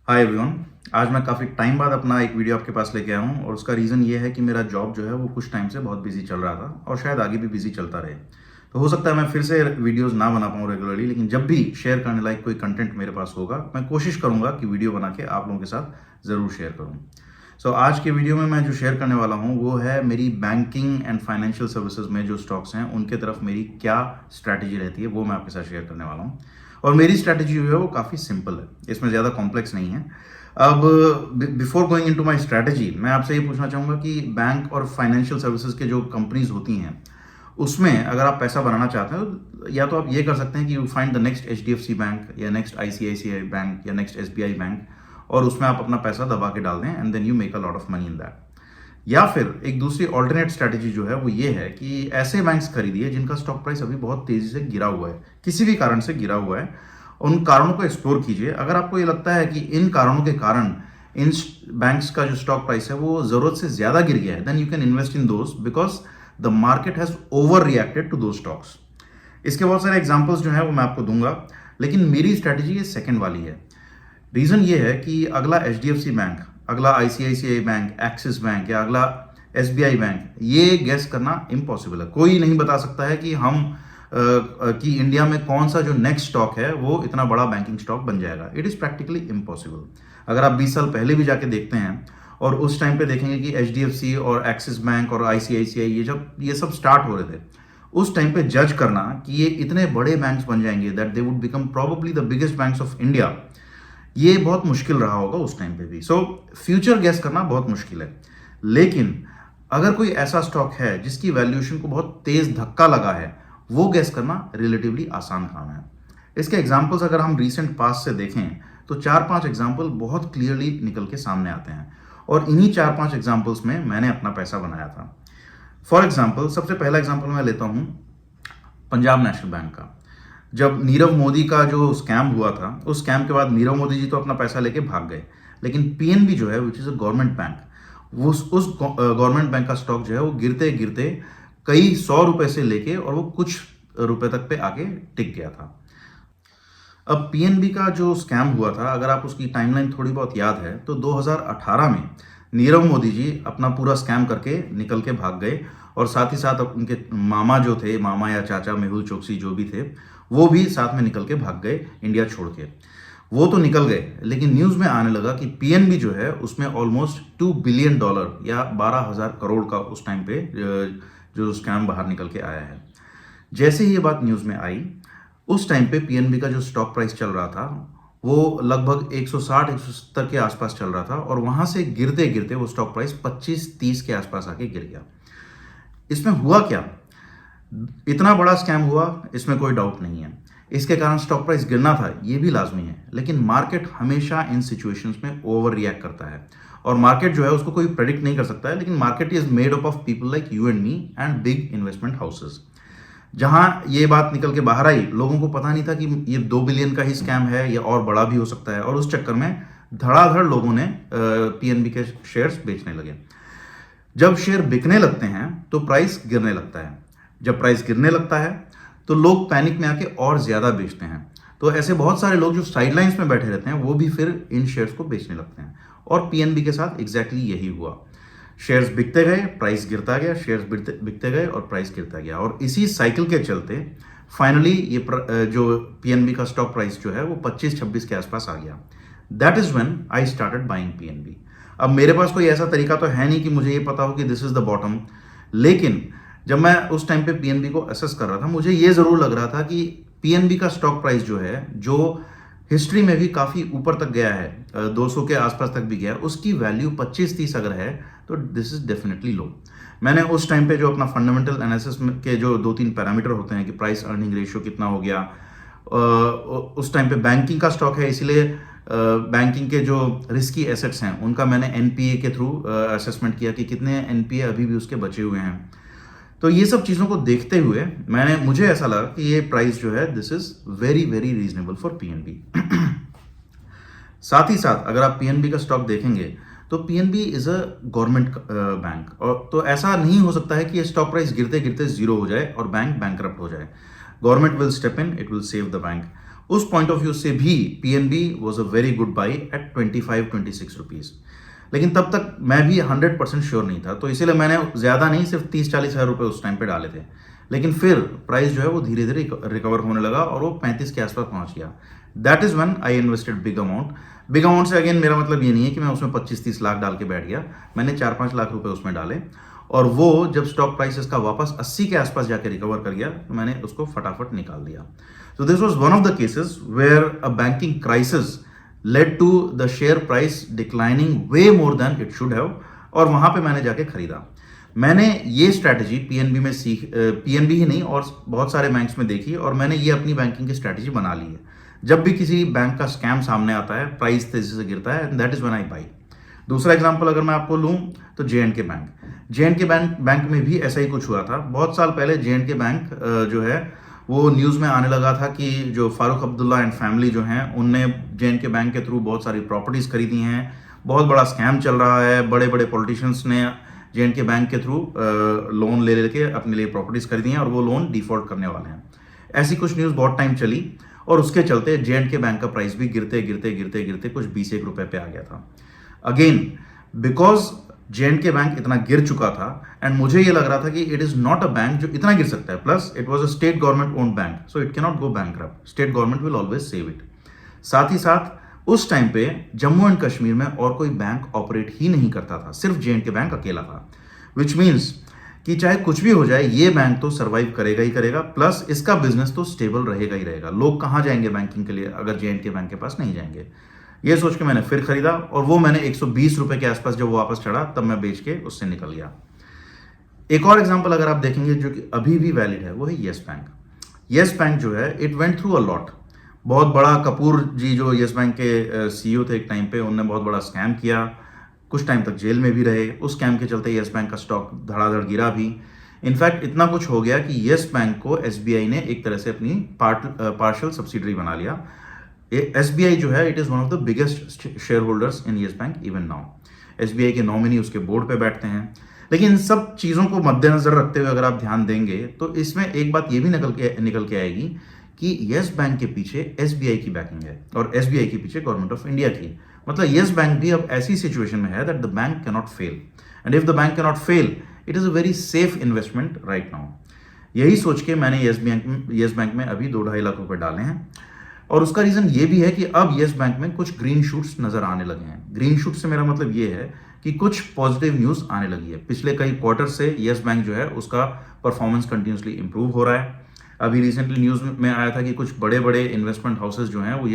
Hi everyone. आज मैं काफ़ी टाइम बाद अपना एक वीडियो आपके पास लेके आया हूँ और उसका रीज़न ये है कि मेरा जॉब जो है वो कुछ टाइम से बहुत बिजी चल रहा था और शायद आगे भी बिजी चलता रहे। तो हो सकता है मैं फिर से वीडियोस ना बना पाऊँ रेगुलरली, लेकिन जब भी शेयर करने लायक कोई कंटेंट मेरे पास होगा मैं कोशिश करूँगा कि वीडियो बना के आप लोगों के साथ ज़रूर शेयर करूँ। सो आज के वीडियो में मैं जो शेयर करने वाला हूँ वो है मेरी बैंकिंग एंड फाइनेंशियल सर्विसेज में जो स्टॉक्स हैं उनके तरफ मेरी क्या स्ट्रैटेजी रहती है, वो मैं आपके साथ शेयर करने वाला हूँ। और मेरी स्ट्रैटेजी जो है वो काफ़ी सिंपल है, इसमें ज़्यादा कॉम्प्लेक्स नहीं है। अब before going into my strategy, मैं आपसे ये पूछना चाहूँगा कि बैंक और फाइनेंशियल सर्विसेज के जो कंपनीज होती हैं उसमें अगर आप पैसा बनाना चाहते हैं तो या तो आप ये कर सकते हैं कि you find the next HDFC bank या नेक्स्ट आईसीआईसीआई बैंक या नेक्स्ट एसबीआई बैंक और उसमें आप अपना पैसा दबा के डाल दें and then you make a lot of money in that. या फिर एक दूसरी ऑल्टरनेट स्ट्रैटेजी जो है वो ये है कि ऐसे बैंक्स खरीदिए जिनका स्टॉक प्राइस अभी बहुत तेजी से गिरा हुआ है, किसी भी कारण से गिरा हुआ है। उन कारणों को एक्सप्लोर कीजिए। अगर आपको ये लगता है कि इन कारणों के कारण इन बैंक्स का जो स्टॉक प्राइस है वो जरूरत से ज्यादा गिर गया है, then you can invest in those because the market has overreacted to those stocks. इसके बहुत सारे एग्जांपल्स जो है वो मैं आपको दूंगा, लेकिन मेरी स्ट्रैटेजी ये सेकंड वाली है। रीजन ये है कि अगला एचडीएफसी बैंक, अगला आईसीआईसीआई बैंक, एक्सिस बैंक या अगला एसबीआई बैंक, ये गेस करना इम्पॉसिबल है। कोई नहीं बता सकता है कि कि इंडिया में कौन सा जो नेक्स्ट स्टॉक है वो इतना बड़ा बैंकिंग स्टॉक बन जाएगा। It is practically impossible. अगर आप 20 साल पहले भी जाके देखते हैं और उस टाइम पे देखेंगे कि एचडीएफसी और एक्सिस बैंक और आईसीआईसीआई ये सब स्टार्ट हो रहे थे, उस टाइम पे जज करना कि ये इतने बड़े बैंक्स बन जाएंगे, that they would become probably the biggest banks of India, ये बहुत मुश्किल रहा होगा उस टाइम पे भी। सो फ्यूचर गेस करना बहुत मुश्किल है। लेकिन अगर कोई ऐसा स्टॉक है जिसकी वैल्यूएशन को बहुत तेज धक्का लगा है, वो गेस करना रिलेटिवली आसान काम है। इसके एग्जांपल्स अगर हम रीसेंट पास्ट से देखें तो 4-5 एग्जांपल बहुत क्लियरली निकल के सामने आते हैं और इन्हीं 4-5 एग्जांपल्स में मैंने अपना पैसा बनाया था। फॉर एग्जांपल, सबसे पहला एग्जांपल मैं लेता हूं पंजाब नेशनल बैंक का। जब नीरव मोदी का जो स्कैम हुआ था, उस स्कैम के बाद नीरव मोदी जी तो अपना पैसा लेके भाग गए, लेकिन पीएनबी जो है which is a government bank, वो उस गवर्नमेंट बैंक का स्टॉक जो है वो गिरते गिरते कई 100 रुपए से लेके और वो कुछ रुपए तक पे आके टिक गया था। अब पीएनबी का जो स्कैम हुआ था, अगर आप उसकी टाइमलाइन थोड़ी बहुत याद है तो 2018 में नीरव मोदी जी अपना पूरा स्कैम करके निकल के भाग गए और साथ ही साथ उनके मामा जो थे, मामा या चाचा मेहुल चोकसी जो भी थे, वो भी साथ में निकल के भाग गए इंडिया छोड़ के। वो तो निकल गए, लेकिन न्यूज में आने लगा कि पीएनबी जो है उसमें ऑलमोस्ट $2 बिलियन या 12,000 करोड़ का उस टाइम पे जो स्कैम बाहर निकल के आया है। जैसे ही ये बात न्यूज में आई, उस टाइम पे पीएनबी का जो स्टॉक प्राइस चल रहा था वो लगभग 160-170 के आसपास चल रहा था और वहां से गिरते गिरते वो स्टॉक प्राइस 25-30 के आसपास आके गिर गया। इसमें हुआ क्या? इतना बड़ा स्कैम हुआ, इसमें कोई डाउट नहीं है। इसके कारण स्टॉक प्राइस गिरना था, ये भी लाजमी है, लेकिन मार्केट हमेशा इन सिचुएशंस में ओवर रिएक्ट करता है और मार्केट जो है उसको कोई प्रेडिक्ट नहीं कर सकता है। लेकिन market is made up of people like you and me and big investment houses. जहां ये बात निकल के बाहर आई, लोगों को पता नहीं था कि ये 2 बिलियन का ही स्कैम है या और बड़ा भी हो सकता है, और उस चक्कर में धड़ाधड़ लोगों ने पीएनबी के शेयर्स बेचने लगे। जब शेयर बिकने लगते हैं तो प्राइस गिरने लगता है। जब प्राइस गिरने लगता है तो लोग पैनिक में आके और ज्यादा बेचते हैं। तो ऐसे बहुत सारे लोग जो साइडलाइंस में बैठे रहते हैं वो भी फिर इन शेयर्स को बेचने लगते हैं और पीएनबी के साथ एग्जैक्टली यही हुआ। शेयर्स बिकते गए, प्राइस गिरता गया, शेयर्स बिकते गए और प्राइस गिरता गया, और इसी साइकिल के चलते फाइनली जो पीएनबी का स्टॉक प्राइस जो है वो 25-26 के आसपास आ गया। That is when I started buying PNB. अब मेरे पास कोई ऐसा तरीका तो है नहीं कि मुझे ये पता हो कि दिस इज द बॉटम, लेकिन जब मैं उस टाइम पे पीएनबी को असेस कर रहा था, मुझे ये जरूर लग रहा था कि पीएनबी का स्टॉक प्राइस जो है, जो हिस्ट्री में भी काफी ऊपर तक गया है, 200 के आसपास तक भी गया, उसकी वैल्यू 25-30 अगर है तो दिस इज डेफिनेटली लो। मैंने उस टाइम पे जो अपना फंडामेंटल एनालिसिस के जो 2-3 पैरामीटर होते हैं कि प्राइस अर्निंग रेशियो कितना हो गया, उस टाइम पे बैंकिंग का स्टॉक है, इसलिए बैंकिंग के जो रिस्की एसेट्स हैं उनका मैंने एनपीए के थ्रू असेसमेंट किया कि कितने एनपीए अभी भी उसके बचे हुए हैं। तो ये सब चीज़ों को देखते हुए मुझे ऐसा लगा कि ये प्राइस जो है this is very very reasonable for PNB. साथ ही साथ अगर आप पीएनबी का स्टॉक देखेंगे तो PNB is a government bank, और तो ऐसा नहीं हो सकता है कि ये स्टॉक प्राइस गिरते गिरते जीरो हो जाए और बैंक बैंकरप्ट हो जाए। Government will step in, it will save the bank. उस पॉइंट ऑफ व्यू से भी PNB was a very good buy at 25-26 rupees. लेकिन तब तक मैं भी 100% श्योर नहीं था, तो इसीलिए मैंने ज़्यादा नहीं, सिर्फ 30-40 हज़ार रुपये उस टाइम पे डाले थे। लेकिन फिर प्राइस जो है वो धीरे धीरे रिकवर होने लगा और वो 35 के आसपास पहुंच गया। That is when I invested big amount. Big amount से अगेन मेरा मतलब ये नहीं है कि मैं उसमें 25-30 लाख डाल के बैठ गया। मैंने 4-5 लाख रुपए उसमें डाले, और वो जब स्टॉक प्राइसेस का वापस 80 के आसपास जाके रिकवर कर गया तो मैंने उसको फटाफट निकाल दिया। So this was one of the cases where a banking crisis led to the share price declining way more than it should have, और वहां पे मैंने जाके खरीदा। मैंने ये स्ट्रैटेजी पीएनबी में पीएनबी ही नहीं और बहुत सारे बैंक्स में देखी, और मैंने ये अपनी बैंकिंग की स्ट्रैटेजी बना ली है। जब भी किसी बैंक का स्कैम सामने आता है, प्राइस तेजी से गिरता है, and that is when I by. दूसरा एग्जांपल अगर मैं आपको लूं तो जे.एंड.के बैंक में भी ऐसा ही कुछ हुआ था। बहुत साल पहले जे.एंड.के बैंक जो है वो न्यूज़ में आने लगा था कि जो फारूक अब्दुल्ला एंड फैमिली जो हैं उनने जे.एंड.के बैंक के थ्रू बहुत सारी प्रॉपर्टीज़ खरीदी हैं, बहुत बड़ा स्कैम चल रहा है, बड़े बड़े पॉलिटिशियंस ने जे.एंड.के बैंक के थ्रू लोन ले लेके अपने लिए प्रॉपर्टीज़ खरीदी हैं और वो लोन डिफॉल्ट करने वाले हैं। ऐसी कुछ न्यूज़ बहुत टाइम चली, और उसके चलते जे.एंड.के बैंक का प्राइस भी गिरते गिरते गिरते गिरते कुछ 21 रुपए पे आ गया था। अगेन बिकॉज जे.एंड.के बैंक इतना गिर चुका था, एंड मुझे ये लग रहा था कि it is not a bank जो इतना गिर सकता है, plus it was a state government owned bank, so it can not go bankrupt, state government will always save it. साथ ही साथ उस टाइम पे जम्मू एंड कश्मीर में और कोई बैंक ऑपरेट ही नहीं करता था, सिर्फ जे.एंड.के बैंक अकेला था, विच मीन्स कि चाहे कुछ भी हो जाए ये बैंक तो सर्वाइव करेगा ही करेगा, प्लस इसका बिजनेस तो स्टेबल रहेगा ही रहेगा। लोग कहाँ जाएंगे बैंकिंग के लिए अगर जे.एंड.के बैंक के पास नहीं जाएंगे। ये सोच के मैंने फिर खरीदा, और वो मैंने 120 रुपए के आसपास जब वो वापस चढ़ा तब मैं बेच के उससे निकल गया। एक और एग्जांपल अगर आप देखेंगे जो कि अभी भी वैलिड है, वो है येस बैंक। येस बैंक जो है it went through a lot. बहुत बड़ा कपूर जी जो येस बैंक के सीईओ थे एक टाइम पे, उन्होंने बहुत बड़ा स्कैम किया, कुछ टाइम तक जेल में भी रहे। उस स्कैम के चलते येस बैंक का स्टॉक धड़ाधड़ गिरा भी। इनफैक्ट इतना कुछ हो गया कि येस बैंक को एसबीआई ने एक तरह से अपनी पार्शियल सब्सिडरी बना लिया। एसबीआई जो है it is one of the biggest share holders in yes bank even now. SBI के नॉमिनी उसके बोर्ड पे बैठते हैं। लेकिन इन सब चीज़ों को मद्देनजर रखते हुए अगर आप ध्यान देंगे तो इसमें एक बात ये भी निकल के आएगी कि येस बैंक के पीछे एसबीआई की बैकिंग है, और एसबीआई के पीछे गवर्नमेंट ऑफ इंडिया की। मतलब येस बैंक भी अब ऐसी सिचुएशन में है that the bank can not fail, and if the bank can not fail it is a very safe investment right now. यही सोच के मैंने येस बैंक में अभी 2-2.5 लाख रुपए डाले हैं, और उसका रीज़न ये भी है कि अब येस बैंक में कुछ ग्रीन शूट्स नज़र आने लगे हैं। ग्रीन शूट से मेरा मतलब ये है कि कुछ पॉजिटिव न्यूज़ आने लगी है। पिछले कई क्वार्टर से येस बैंक जो है उसका परफॉर्मेंस कंटिन्यूसली इंप्रूव हो रहा है। अभी रिसेंटली न्यूज़ में आया था कि कुछ बड़े बड़े इन्वेस्टमेंट हाउसेज जो हैं वो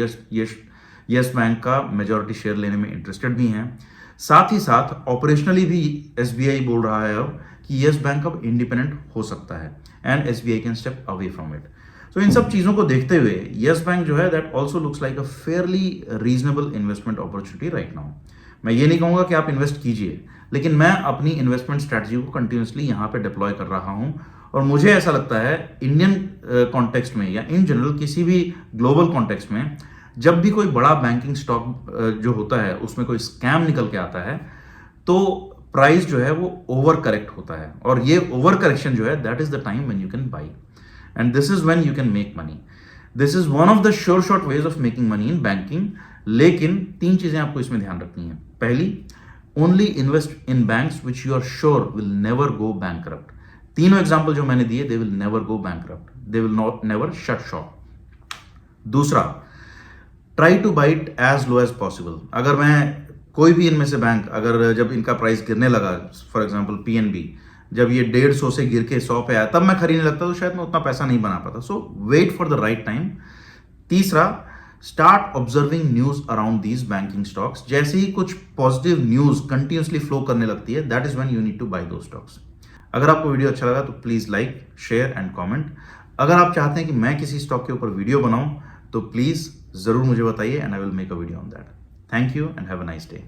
येस बैंक का मेजॉरिटी शेयर लेने में इंटरेस्टेड भी हैं। साथ ही साथ ऑपरेशनली भी एसबीआई बोल रहा है अब कि येस बैंक अब इंडिपेंडेंट हो सकता है, and SBI can step away from it. So इन सब चीज़ों को देखते हुए येस बैंक जो है that also looks like a fairly reasonable investment opportunity right now. मैं ये नहीं कहूँगा कि आप इन्वेस्ट कीजिए, लेकिन मैं अपनी इन्वेस्टमेंट स्ट्रैटेजी को कंटिन्यूसली यहाँ पे डिप्लॉय कर रहा हूँ, और मुझे ऐसा लगता है इंडियन कॉन्टेक्स्ट में या इन जनरल किसी भी ग्लोबल कॉन्टेक्स्ट में जब भी कोई बड़ा बैंकिंग स्टॉक जो होता है उसमें कोई स्कैम निकल के आता है तो प्राइस जो है वो ओवर करेक्ट होता है, और ये ओवर करेक्शन जो है that is the time when you can buy, and this is when you can make money. This is one of the sure short ways of making money in banking. लेकिन 3 चीजें आपको इसमें ध्यान रखनी है। पहली, only invest in banks which you are sure will never go bankrupt. तीनों example जो मैंने दिए they will never go bankrupt, they will not never shut shop. दूसरा, try to buy it as low as possible. अगर मैं कोई भी इनमें से बैंक अगर जब इनका प्राइस गिरने लगा, फॉर एग्जांपल पीएनबी जब ये 150 से गिर के 100 पे आया तब मैं खरीदने लगता तो शायद मैं उतना पैसा नहीं बना पाता। So wait for the right time. तीसरा, start observing news around these banking stocks. जैसे ही कुछ पॉजिटिव न्यूज कंटिन्यूसली फ्लो करने लगती है that is when you need to buy दो स्टॉक्स। अगर आपको वीडियो अच्छा लगा तो please like, share and comment. अगर आप चाहते हैं कि मैं किसी स्टॉक के ऊपर वीडियो बनाऊं तो प्लीज जरूर मुझे बताइए, and I will make a video on that. Thank you and have a nice day.